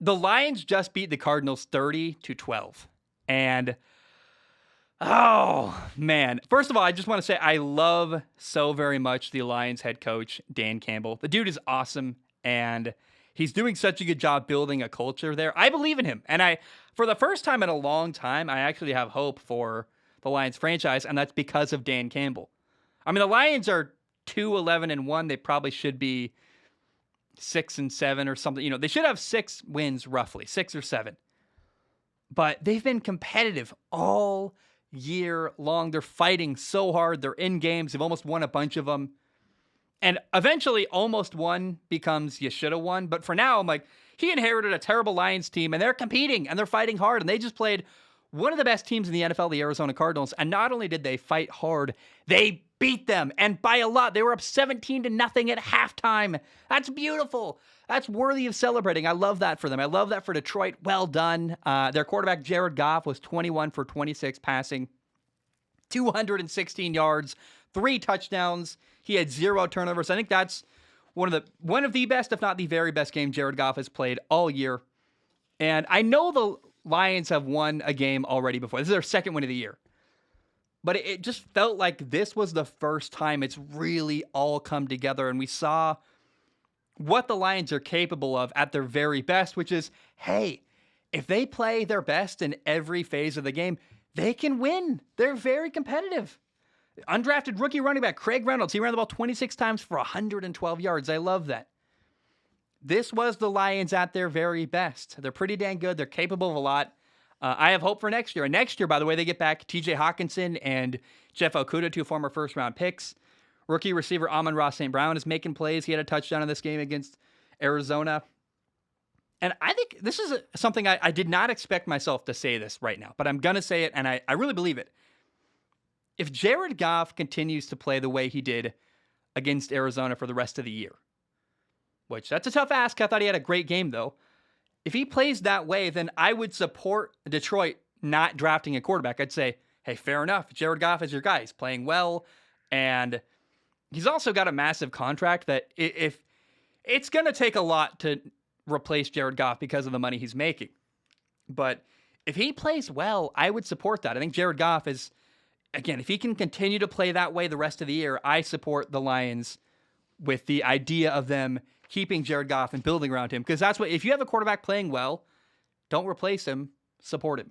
The Lions just beat the Cardinals 30-12. And oh, man. First of all, I just want to say I love so very much the Lions head coach, Dan Campbell. The dude is awesome, and he's doing such a good job building a culture there. I believe in him. And for the first time in a long time, I actually have hope for the Lions franchise, and that's because of Dan Campbell. I mean, the Lions are 2-11-1. They probably should be 6-7 or something. They should have 6 wins roughly, 6 or 7. But they've been competitive all year long. They're fighting so hard. They're in games. They've almost won a bunch of them. And eventually, almost won becomes you should have won. But for now, I'm like, he inherited a terrible Lions team, and they're competing, and they're fighting hard. And they just played one of the best teams in the NFL, the Arizona Cardinals. And not only did they fight hard, they beat them. And by a lot. They were up 17-0 at halftime. That's beautiful. That's worthy of celebrating. I love that for them. I love that for Detroit. Well done. Their quarterback, Jared Goff, was 21 for 26 passing, 216 yards, 3 touchdowns. He had 0 turnovers. I think that's one of the best, if not the very best game Jared Goff has played all year. And I know the Lions have won a game already before. This is their second win of the year. But it just felt like this was the first time it's really all come together, and we saw what the Lions are capable of at their very best, which is, hey, if they play their best in every phase of the game, they can win. They're very competitive. Undrafted rookie running back Craig Reynolds, he ran the ball 26 times for 112 yards. I love that. This was the Lions at their very best. They're pretty dang good. They're capable of a lot. I have hope for next year. And next year, by the way, they get back TJ Hawkinson and Jeff Okudah, 2 former first-round picks. Rookie receiver Amon-Ra St. Brown is making plays. He had a touchdown in this game against Arizona. And I think this is something I did not expect myself to say this right now, but I'm going to say it, and I really believe it. If Jared Goff continues to play the way he did against Arizona for the rest of the year, which that's a tough ask. I thought he had a great game, though. If he plays that way, then I would support Detroit not drafting a quarterback. I'd say, hey, fair enough. Jared Goff is your guy. He's playing well, and he's also got a massive contract that if it's going to take a lot to replace Jared Goff because of the money he's making. But if he plays well, I would support that. I think Jared Goff is, again, if he can continue to play that way the rest of the year, I support the Lions with the idea of them keeping Jared Goff and building around him. Because that's what, if you have a quarterback playing well, don't replace him, support him.